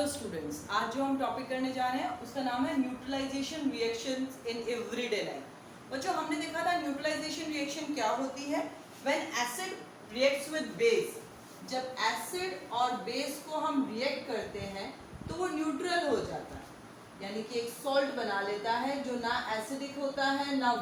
Students, आज जो हम टॉपिक करने जा रहे हैं उसका नाम है neutralisation reactions in everyday life. बच्चों, हमने देखा था न्यूट्रलाइजेशन रिएक्शन क्या होती है। When acid reacts with base, जब एसिड और बेस को हम रिएक्ट करते हैं तो वो न्यूट्रल हो जाता है, यानी कि एक सॉल्ट बना लेता है जो ना एसिडिक होता है ना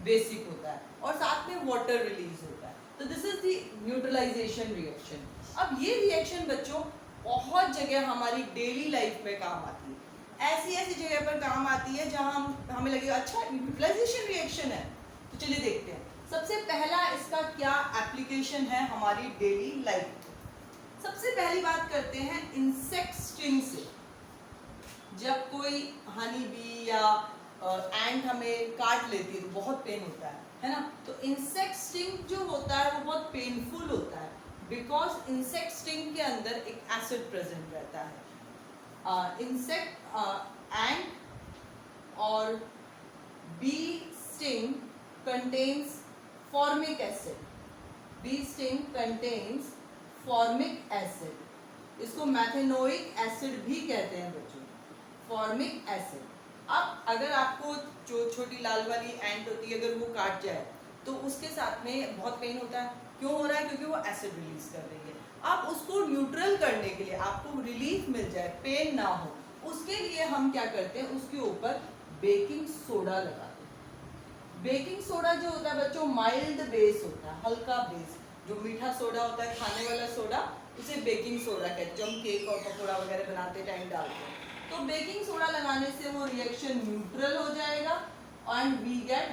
बेसिक होता है, और साथ में वाटर रिलीज होता है। तो this is the neutralisation reaction. अब ये रिएक्शन बच्चों बहुत जगह हमारी डेली लाइफ में काम आती है। ऐसी ऐसी जगह पर काम आती है जहां हमें लगेगा अच्छा न्यूट्रलाइजेशन रिएक्शन है। तो चलिए देखते हैं सबसे पहला इसका क्या एप्लीकेशन है हमारी डेली लाइफ में। सबसे पहली बात करते हैं इंसेक्ट स्टिंग से। जब कोई हनी बी या एंट हमें काट लेती है तो बहुत पेन होता है ना। तो इंसेक्ट स्टिंग जो होता है वो बहुत पेनफुल होता है, बिकॉज इंसेक्ट स्टिंग के अंदर एक एसिड प्रेजेंट रहता है। इंसेक्ट एंट और bee sting contains formic acid. Bee sting contains formic acid, इसको मैथेनोइक एसिड भी कहते हैं बच्चों, फॉर्मिक एसिड। अब अगर आपको जो छोटी लाल वाली एंट होती है अगर वो काट जाए तो उसके साथ में बहुत पेन होता है। क्यों हो रहा है? क्योंकि वो एसिड रिलीज कर रही है। अब उसको न्यूट्रल करने के लिए, आपको रिलीफ मिल जाए, पेन ना हो, उसके लिए हम क्या करते हैं, उसके ऊपर बेकिंग सोडा लगाते हैं। बेकिंग सोडा जो होता है बच्चों माइल्ड बेस होता है, हल्का बेस। जो मीठा सोडा होता है खाने वाला सोडा, उसे बेकिंग सोडा कहते हैं, जो हम केक और पकौड़ा वगैरह बनाते टाइम डालते हैं। तो बेकिंग सोडा लगाने से वो रिएक्शन न्यूट्रल हो जाएगा एंड वी गेट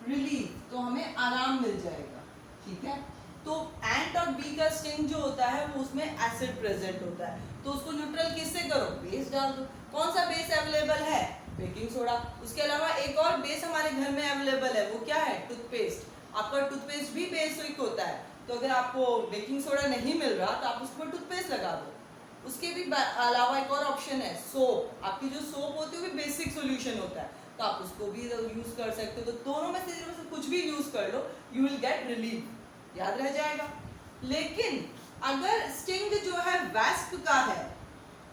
रिलीफ, तो हमें आराम मिल जाएगा। ठीक है, तो एंट और बी का स्टिंग जो होता है वो उसमें एसिड प्रेजेंट होता है, तो उसको न्यूट्रल किससे करो? बेस डाल दो। कौन सा बेस अवेलेबल है? Baking soda. उसके अलावा एक और बेस हमारे घर में अवेलेबल है, वो क्या है? टूथपेस्ट। आपका टूथपेस्ट भी बेसिक होता है, तो अगर आपको बेकिंग सोडा नहीं मिल रहा तो आप उसको टूथपेस्ट लगा दो। उसके भी अलावा एक और ऑप्शन है सोप। आपकी जो सोप होती है वो भी बेसिक सोल्यूशन होता है, तो आप उसको भी यूज कर सकते हो। तो दोनों में से कुछ भी यूज कर लो, यू विल गेट रिलीफ, याद रह जाएगा। लेकिन अगर स्टिंग जो है वेस्प का है,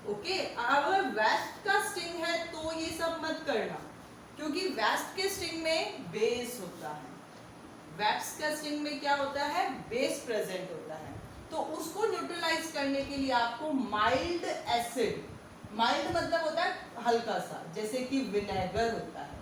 ओके, अगर वेस्प का स्टिंग है तो ये सब मत करना, क्योंकि वेस्प के स्टिंग में बेस होता है। वेस्प का स्टिंग में क्या होता है? बेस प्रेजेंट होता है। तो उसको न्यूट्रलाइज करने के लिए आपको माइल्ड एसिड, माइल्ड मतलब होता है हल्का सा, जैसे कि विनेगर होता है।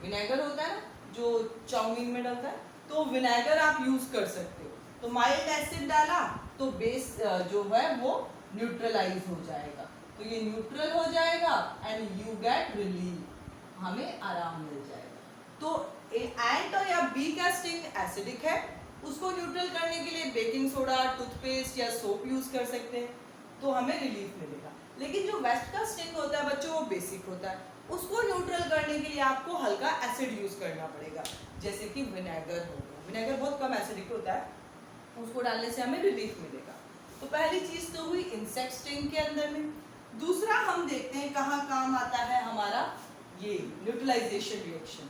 विनेगर होता है ना जो चाउमीन में डलता है, तो विनेगर आप यूज कर सकते हो। तो माइल्ड एसिड डाला तो बेस जो है वो न्यूट्रलाइज हो जाएगा, तो ये न्यूट्रल हो जाएगा एंड यू गेट रिलीफ, हमें आराम मिल जाएगा। तो एंट और या बी का स्टिंग एसिडिक है, उसको न्यूट्रल करने के लिए बेकिंग सोडा, टूथपेस्ट या सोप यूज कर सकते हैं, तो हमें रिलीफ मिलेगा। लेकिन जो वेस्ट का स्टिंग होता है बच्चों वो बेसिक होता है, उसको न्यूट्रल करने के लिए आपको हल्का एसिड यूज करना पड़ेगा, जैसे कि विनेगर हो गया। विनेगर बहुत कम एसिडिक होता है, उसको डालने से हमें रिलीफ मिलेगा। तो पहली चीज तो हुई इंसेक्ट स्टिंग के अंदर में। दूसरा हम देखते हैं कहाँ काम आता है हमारा ये neutralisation reaction.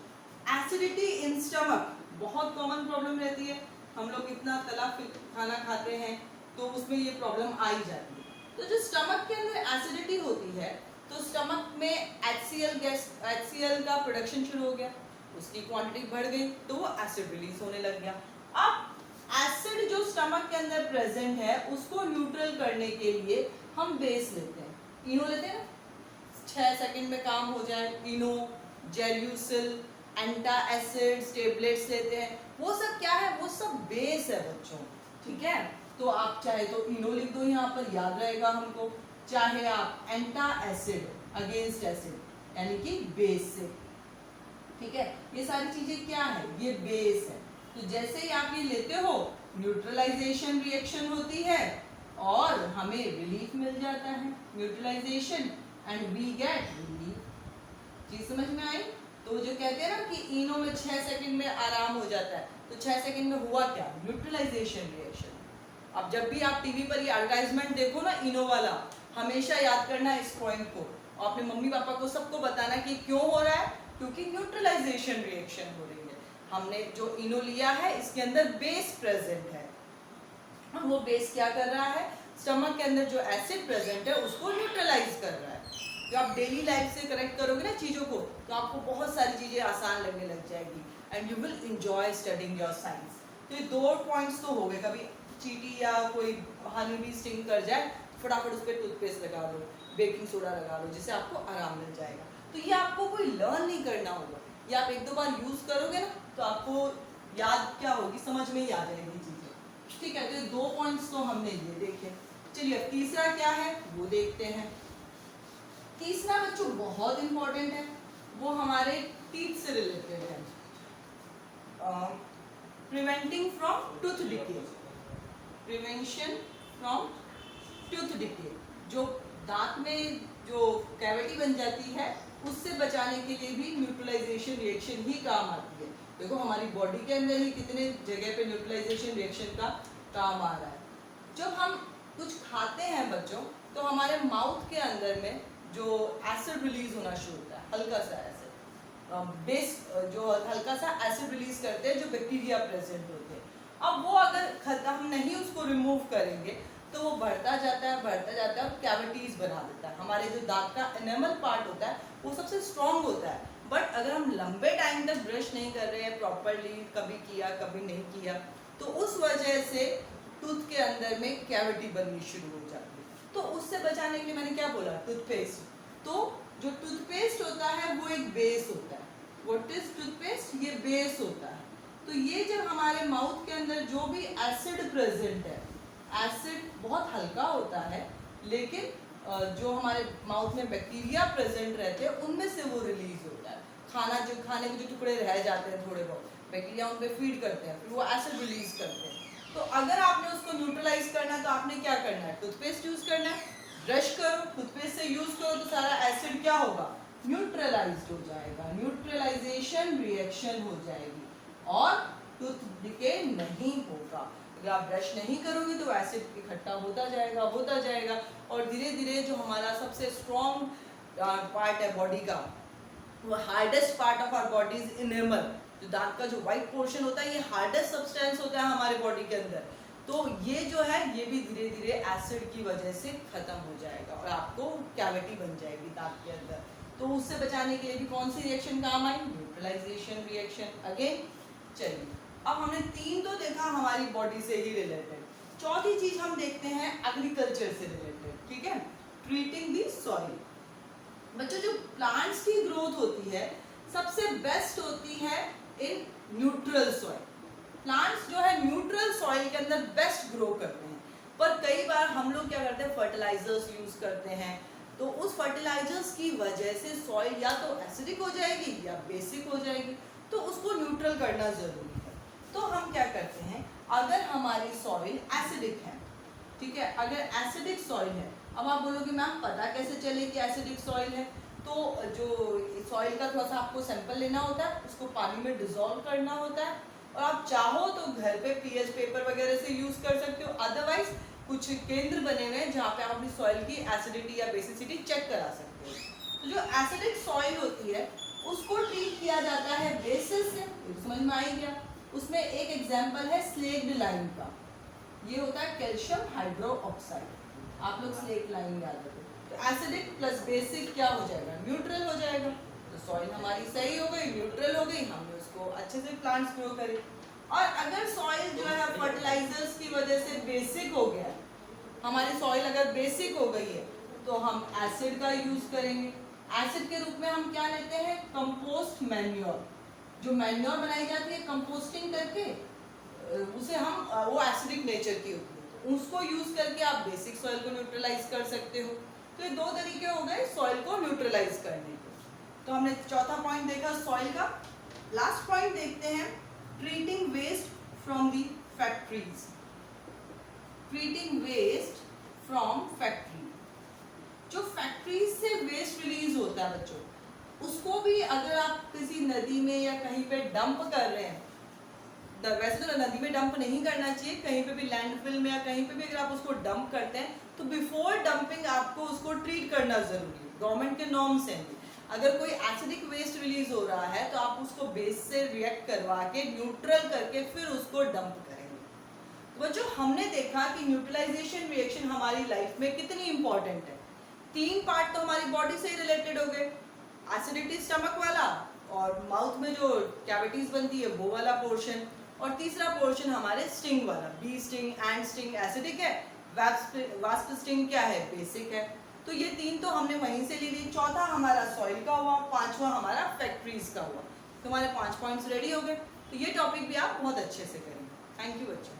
Acidity in stomach बहुत कॉमन प्रॉब्लम रहती है। हम लोग इतना तला खाना खाते हैं तो उसमें ये प्रॉब्लम आ ही जाती है। तो जो स्टमक के अंदर एसिडिटी होती है तो स्टमक में HCl गैस, HCl का प्रोडक्शन शुरू हो गया, उसकी क्वांटिटी बढ़ गई तो वो एसिड रिलीज होने लग गया। अब एसिड जो स्टमक के अंदर प्रेजेंट है उसको न्यूट्रल करने के लिए हम बेस लेते हैं, इनो लेते हैं ना, 6 सेकंड में काम हो जाए। इनो, जेल्यूसिल, एंटासिड, टेबलेट्स लेते हैं, वो सब क्या है? वो सब बेस है बच्चों। ठीक है, तो आप चाहे तो इनो लिख दो यहाँ पर, याद रहेगा हमको, चाहे आप एंटासिड अगेंस्ट एसिड यानी कि बेस से। ठीक है, ये सारी चीजें क्या है? ये बेस है। तो जैसे ही आप ये लेते हो न्यूट्रलाइजेशन रिएक्शन होती है और हमें रिलीफ मिल जाता है, neutralisation and we get relief. चीज समझ में आई? तो जो कहते हैं ना कि इनो में 6 सेकंड में आराम हो जाता है, तो 6 सेकंड में हुआ क्या? Neutralisation reaction. अब जब भी आप टीवी पर ये एडवर्टाइजमेंट देखो ना इनो वाला, हमेशा याद करना इस पॉइंट को और अपने मम्मी पापा को सबको बताना कि क्यों हो रहा है, क्योंकि न्यूट्रलाइजेशन रिएक्शन हो रही है। हमने जो इनो लिया है इसके अंदर बेस प्रेजेंट है, और वो बेस क्या कर रहा है? स्टमक के अंदर जो एसिड प्रेजेंट है उसको न्यूट्रलाइज कर रहा है। जो आप डेली लाइफ से करेक्ट करोगे ना चीज़ों को, तो आपको बहुत सारी चीज़ें आसान लगने लग जाएगी and you will enjoy studying your science. तो ये 2 पॉइंट्स तो हो गए। कभी चींटी या कोई हनी भी स्टिंग कर जाए, फटाफट उस पर टूथपेस्ट लगा लो, बेकिंग सोडा लगा लो, जिससे आपको आराम मिल जाएगा। तो ये आपको कोई लर्न नहीं करना होगा, ये आप 1-2 बार यूज़ करोगे ना तो आपको याद क्या होगी, समझ में ही आ जाएगी चीज़ें। ठीक है, तो ये 2 पॉइंट्स तो हमने ये देखे। चलिए अब तीसरा क्या है वो देखते हैं। तीसरा बच्चों बहुत इंपॉर्टेंट है, वो हमारे टीथ से रिलेटेड है। Preventing from tooth decay, prevention from tooth decay. जो दांत में जो कैविटी बन जाती है उससे बचाने के लिए भी न्यूट्रलाइजेशन रिएक्शन ही काम आती है। देखो हमारी बॉडी के अंदर ही कितने जगह पे न्यूट्रलाइजेशन रिएक्शन का काम आ रहा है। जब हम कुछ खाते हैं बच्चों, तो हमारे माउथ के अंदर में जो एसिड रिलीज होना शुरू होता है, हल्का सा एसिड बेस, जो हल्का सा एसिड रिलीज करते हैं जो बैक्टीरिया प्रेजेंट होते हैं। अब वो अगर हम नहीं उसको रिमूव करेंगे तो वो बढ़ता जाता है और कैविटीज बना देता है। हमारे जो दांत का एनेमल पार्ट होता है वो सबसे स्ट्रॉन्ग होता है, बट अगर हम लंबे टाइम तक ब्रश नहीं कर रहे हैं प्रॉपरली, कभी किया कभी नहीं किया, तो उस वजह से टूथ के अंदर में कैविटी बननी शुरू हो जाती है। तो उससे बचाने के लिए मैंने क्या बोला, टूथपेस्ट। तो जो टूथपेस्ट होता है वो एक बेस होता है। What is toothpaste? ये बेस होता है। तो ये जब हमारे माउथ के अंदर जो भी एसिड प्रेजेंट है, एसिड बहुत हल्का होता है, लेकिन जो हमारे माउथ में बैक्टीरिया प्रेजेंट रहते हैं उनमें से वो रिलीज होता है। खाने के जो टुकड़े रह जाते हैं थोड़े बहुत, बैक्टीरिया उन पे फीड करते हैं, फिर वो एसिड रिलीज करते हैं। तो अगर आपने उसको न्यूट्रलाइज करना है तो आपने क्या करना है, टूथपेस्ट यूज करना है। ब्रश करो, टूथपेस्ट से यूज करो तो सारा एसिड क्या होगा, न्यूट्रलाइज्ड हो जाएगा, न्यूट्रलाइजेशन रिएक्शन हो जाएगी और टूथ डिके नहीं होगा। अगर आप ब्रश नहीं करोगे तो एसिड इकट्ठा होता जाएगा और धीरे धीरे जो हमारा सबसे स्ट्रॉन्ग पार्ट है बॉडी का, वो hardest part of our body is enamel. जो दांत का जो व्हाइट पोर्शन होता है ये हार्डेस्ट सब्सटेंस होता है हमारे बॉडी के अंदर। तो ये जो है ये भी धीरे धीरे एसिड की वजह से खत्म हो जाएगा और आपको कैविटी बन जाएगी दांत के अंदर। तो उससे बचाने के लिए भी कौन सी रिएक्शन काम आई, न्यूट्रलाइजेशन रिएक्शन। अगेन चलिए अब हमने 3 तो देखा हमारी बॉडी से ही रिलेटेड। चौथी चीज हम देखते हैं एग्रीकल्चर से रिलेटेड। ठीक है, ट्रीटिंग दी सॉइल। बच्चों जो प्लांट्स की ग्रोथ होती है सबसे बेस्ट होती है इन न्यूट्रल सॉइल। प्लांट्स जो है न्यूट्रल सॉइल के अंदर बेस्ट ग्रो करते हैं, पर कई बार हम लोग क्या करते हैं, फर्टिलाइजर्स यूज करते हैं। तो उस फर्टिलाइजर्स की वजह से सॉइल या तो एसिडिक हो जाएगी या बेसिक हो जाएगी, तो उसको न्यूट्रल करना जरूरी है। तो हम क्या करते हैं, अगर हमारी सॉइल एसिडिक है, ठीक है, अगर एसिडिक सॉइल है, अब आप बोलोगे मैम पता कैसे चले कि एसिडिक सॉइल है? तो जो सॉइल का थोड़ा सा आपको सैंपल लेना होता है, उसको पानी में डिसॉल्व करना होता है और आप चाहो तो घर पे पीएच पेपर वगैरह से यूज कर सकते हो। अदरवाइज कुछ केंद्र बने हुए हैं जहाँ पे आप अपनी सॉइल की एसिडिटी या बेसिसिटी चेक करा सकते हो। तो जो एसिडिक सॉइल होती है उसको ट्रीट किया जाता है बेसिस से, समझ में आ ही गया। उसमें एक एग्जाम्पल है स्लेक्ड लाइम का, ये होता है कैल्शियम हाइड्रोक्साइड। आप लोग स्लेक्ड लाइम याद रखो। तो एसिडिक प्लस बेसिक क्या हो जाएगा, न्यूट्रल हो जाएगा। तो सॉइल हमारी सही हो गई, न्यूट्रल हो गई, हमने उसको अच्छे से प्लांट्स ग्रो करे। और अगर सॉइल जो है फर्टिलाइजर्स की वजह से बेसिक हो गया, हमारी सॉइल अगर बेसिक हो गई है तो हम एसिड का यूज करेंगे। एसिड के रूप में हम क्या लेते हैं, कंपोस्ट मैन्योर। जो मैन्योर बनाई जाती है कंपोस्टिंग करके, उसे हम वो एसिडिक नेचर की होती है, तो उसको यूज करके आप बेसिक सॉइल को न्यूट्रलाइज कर सकते हो। तो ये 2 तरीके हो गए सॉइल को न्यूट्रलाइज करने के। तो हमने चौथा पॉइंट देखा सॉइल का। लास्ट पॉइंट देखते हैं, treating waste from the factories. Treating waste from factory. जो फैक्ट्रीज से वेस्ट रिलीज होता है बच्चों, उसको भी अगर आप किसी नदी में या कहीं पे डंप कर रहे हैं, वैसे तो नदी में डंप नहीं करना चाहिए, कहीं पे भी लैंडफिल में या कहीं पे भी अगर आप उसको डंप करते हैं तो बिफोर डंपिंग आपको उसको ट्रीट करना जरूरी है। गवर्नमेंट के नॉर्म्स हैं। अगर कोई एसिडिक वेस्ट रिलीज हो रहा है तो आप उसको बेस से रिएक्ट करवा के न्यूट्रल करके फिर उसको डंप करेंगे। बच्चों हमने देखा कि न्यूट्रलाइजेशन रिएक्शन हमारी लाइफ में कितनी इंपॉर्टेंट है। 3 पार्ट तो हमारी बॉडी से ही रिलेटेड हो गए, एसिडिटी स्टमक वाला, और माउथ में जो कैविटीज बनती है वो वाला पोर्शन, और तीसरा पोर्शन हमारे स्टिंग वाला, bee sting, ant sting acidic है, वास्प स्टिंग क्या है, बेसिक है। तो ये 3 तो हमने वहीं से ले ली। चौथा हमारा सॉइल का हुआ, 5वां हमारा फैक्ट्रीज का हुआ। तो हमारे 5 पॉइंट्स रेडी हो गए। तो ये टॉपिक भी आप बहुत अच्छे से करेंगे। थैंक यू बच्चों।